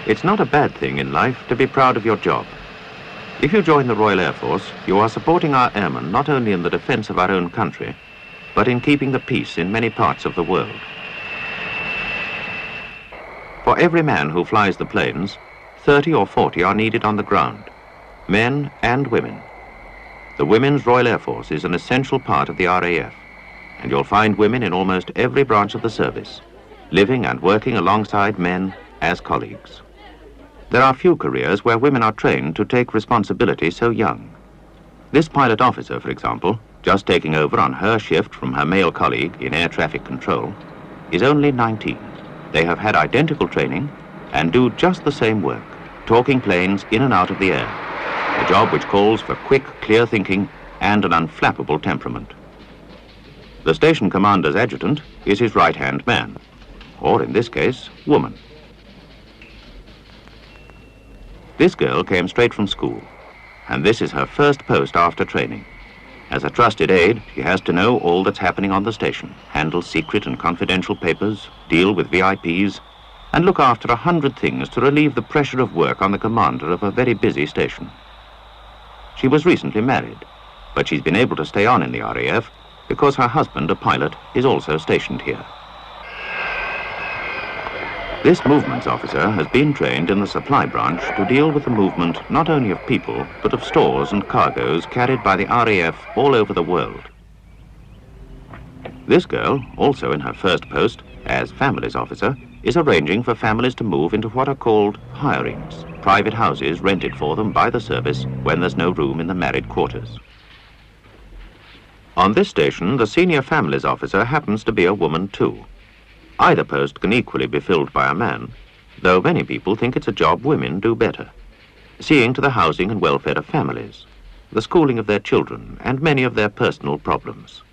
It's not a bad thing in life to be proud of your job. If you join the Royal Air Force, you are supporting our airmen not only in the defense of our own country, but in keeping the peace in many parts of the world. For every man who flies the planes, 30 or 40 are needed on the ground, men and women. The Women's Royal Air Force is an essential part of the RAF, and you'll find women in almost every branch of the service, living and working alongside men as colleagues. There are few careers where women are trained to take responsibility so young. This pilot officer, for example, just taking over on her shift from her male colleague in air traffic control, is only 19. They have had identical training and do just the same work, talking planes in and out of the air, a job which calls for quick, clear thinking and an unflappable temperament. The station commander's adjutant is his right-hand man, or in this case, woman. This girl came straight from school, and this is her first post after training. As a trusted aide, she has to know all that's happening on the station, handle secret and confidential papers, deal with VIPs, and look after 100 things to relieve the pressure of work on the commander of a very busy station. She was recently married, but she's been able to stay on in the RAF because her husband, a pilot, is also stationed here. This movements officer has been trained in the supply branch to deal with the movement not only of people, but of stores and cargoes carried by the RAF all over the world. This girl, also in her first post as families officer, is arranging for families to move into what are called hirings, private houses rented for them by the service when there's no room in the married quarters. On this station, the senior families officer happens to be a woman too. Either post can equally be filled by a man, though many people think it's a job women do better, seeing to the housing and welfare of families, the schooling of their children, and many of their personal problems.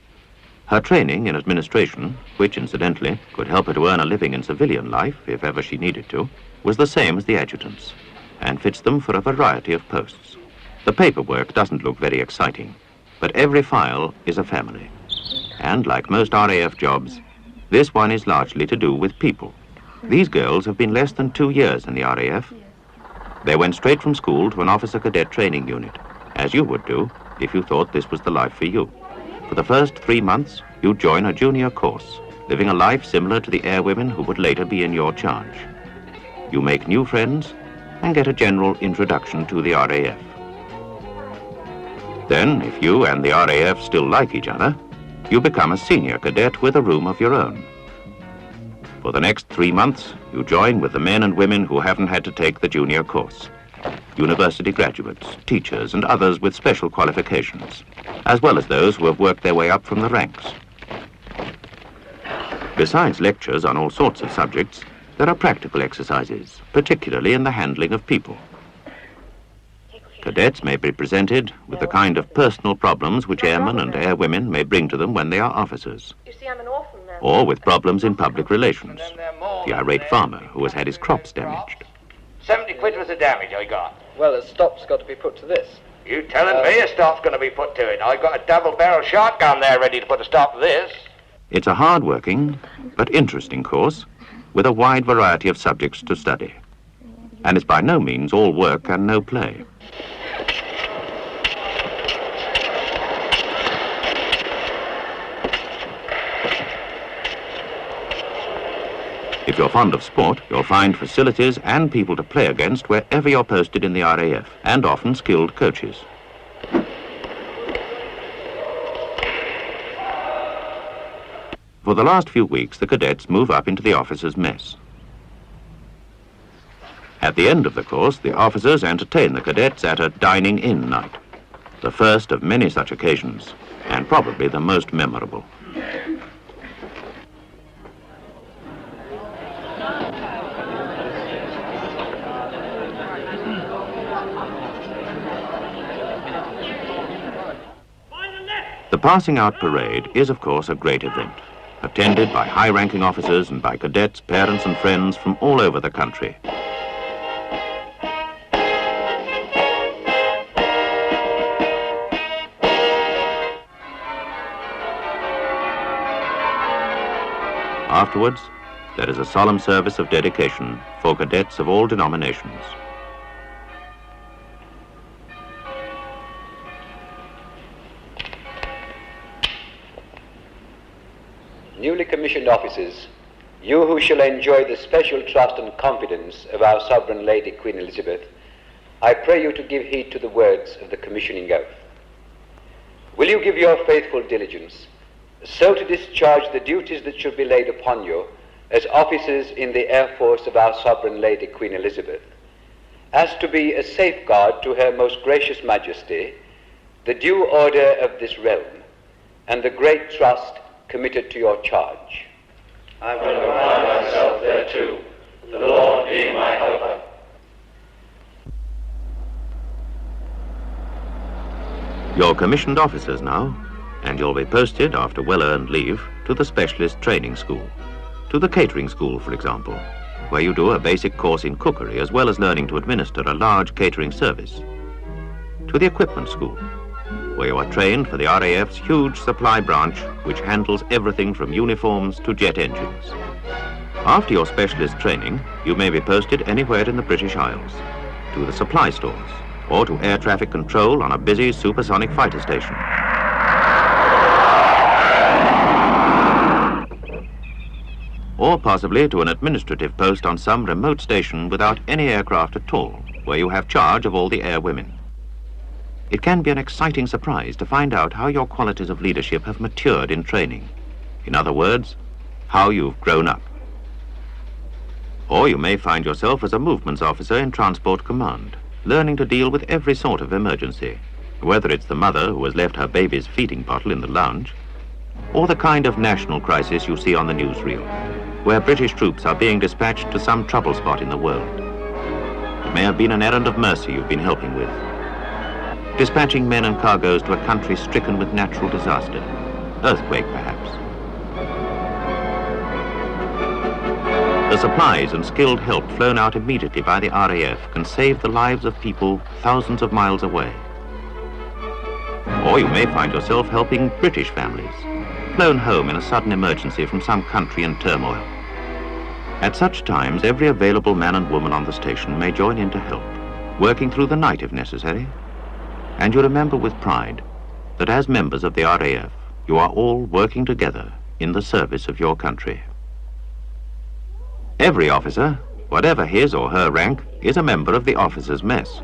Her training in administration, which incidentally could help her to earn a living in civilian life if ever she needed to, was the same as the adjutant's, and fits them for a variety of posts. The paperwork doesn't look very exciting, but every file is a family. And like most RAF jobs, this one is largely to do with people. These girls have been less than 2 years in the RAF. They went straight from school to an officer cadet training unit, as you would do if you thought this was the life for you. For the first 3 months, you join a junior course, living a life similar to the airwomen who would later be in your charge. You make new friends and get a general introduction to the RAF. Then, if you and the RAF still like each other, you become a senior cadet with a room of your own. For the next 3 months, you join with the men and women who haven't had to take the junior course. University graduates, teachers, and others with special qualifications, as well as those who have worked their way up from the ranks. Besides lectures on all sorts of subjects, there are practical exercises, particularly in the handling of people. Cadets may be presented with the kind of personal problems which airmen and airwomen may bring to them when they are officers, or with problems in public relations. The irate farmer who has had his crops damaged. 70 quid worth of damage I got. Well, a stop's got to be put to this. You telling me a stop's going to be put to it? I got a double-barrel shotgun there ready to put a stop to this. It's a hard-working but interesting course with a wide variety of subjects to study. And it's by no means all work and no play. If you're fond of sport, you'll find facilities and people to play against wherever you're posted in the RAF, and often skilled coaches. For the last few weeks, the cadets move up into the officers' mess. At the end of the course, the officers entertain the cadets at a dining-in night, the first of many such occasions, and probably the most memorable. The passing out parade is, of course, a great event, attended by high-ranking officers and by cadets, parents and friends from all over the country. Afterwards, there is a solemn service of dedication for cadets of all denominations. Newly commissioned officers, you who shall enjoy the special trust and confidence of our Sovereign Lady Queen Elizabeth, I pray you to give heed to the words of the commissioning oath. Will you give your faithful diligence so to discharge the duties that should be laid upon you as officers in the Air Force of our Sovereign Lady Queen Elizabeth, as to be a safeguard to Her Most Gracious Majesty, the due order of this realm, and the great trust committed to your charge? I will apply myself thereto, the Lord being my helper. You're commissioned officers now, and you'll be posted after well-earned leave to the specialist training school, to the catering school, for example, where you do a basic course in cookery as well as learning to administer a large catering service, to the equipment school, where you are trained for the RAF's huge supply branch, which handles everything from uniforms to jet engines. After your specialist training, you may be posted anywhere in the British Isles, to the supply stores, or to air traffic control on a busy supersonic fighter station. Or possibly to an administrative post on some remote station without any aircraft at all, where you have charge of all the air women. It can be an exciting surprise to find out how your qualities of leadership have matured in training. In other words, how you've grown up. Or you may find yourself as a movements officer in Transport Command, learning to deal with every sort of emergency, whether it's the mother who has left her baby's feeding bottle in the lounge, or the kind of national crisis you see on the newsreel, where British troops are being dispatched to some trouble spot in the world. It may have been an errand of mercy you've been helping with, dispatching men and cargoes to a country stricken with natural disaster, earthquake perhaps. The supplies and skilled help flown out immediately by the RAF can save the lives of people thousands of miles away. Or you may find yourself helping British families, flown home in a sudden emergency from some country in turmoil. At such times, every available man and woman on the station may join in to help, working through the night if necessary. And you remember with pride that as members of the RAF, you are all working together in the service of your country. Every officer, whatever his or her rank, is a member of the officers' mess.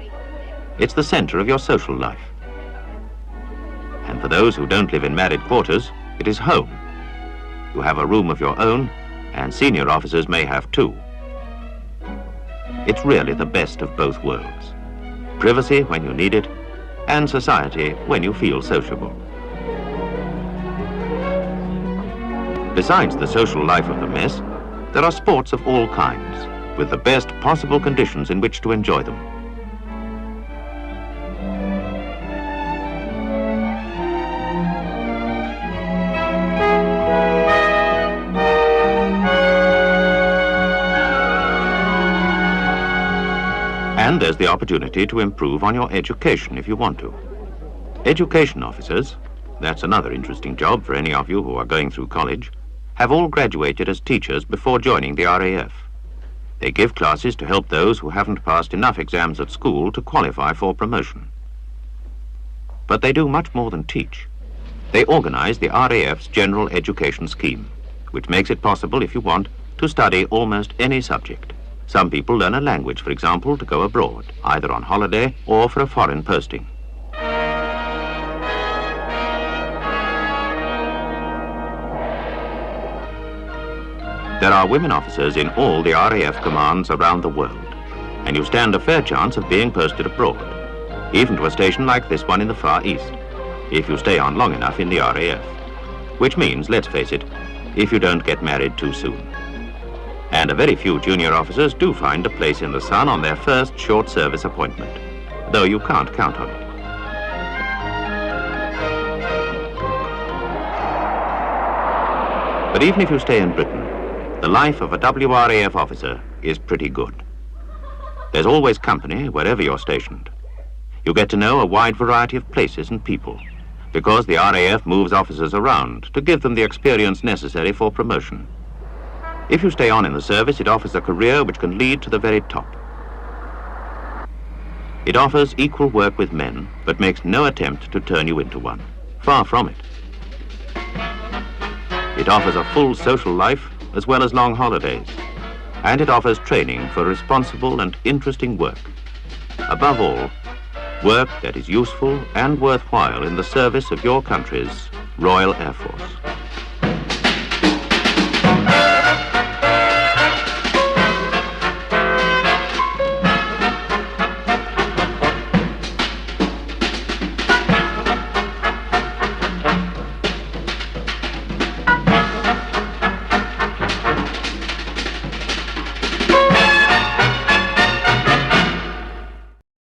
It's the center of your social life. And for those who don't live in married quarters, it is home. You have a room of your own, and senior officers may have two. It's really the best of both worlds. Privacy when you need it, and society when you feel sociable. Besides the social life of the mess, there are sports of all kinds, with the best possible conditions in which to enjoy them. And there's the opportunity to improve on your education if you want to. Education officers, that's another interesting job for any of you who are going through college, have all graduated as teachers before joining the RAF. They give classes to help those who haven't passed enough exams at school to qualify for promotion. But they do much more than teach. They organize the RAF's general education scheme, which makes it possible, if you want, to study almost any subject. Some people learn a language, for example, to go abroad, either on holiday or for a foreign posting. There are women officers in all the RAF commands around the world, and you stand a fair chance of being posted abroad, even to a station like this one in the Far East, if you stay on long enough in the RAF, which means, let's face it, if you don't get married too soon. And a very few junior officers do find a place in the sun on their first short service appointment, though you can't count on it. But even if you stay in Britain, the life of a WRAF officer is pretty good. There's always company wherever you're stationed. You get to know a wide variety of places and people, because the RAF moves officers around to give them the experience necessary for promotion. If you stay on in the service, it offers a career which can lead to the very top. It offers equal work with men, but makes no attempt to turn you into one. Far from it. It offers a full social life as well as long holidays. And it offers training for responsible and interesting work. Above all, work that is useful and worthwhile in the service of your country's Royal Air Force.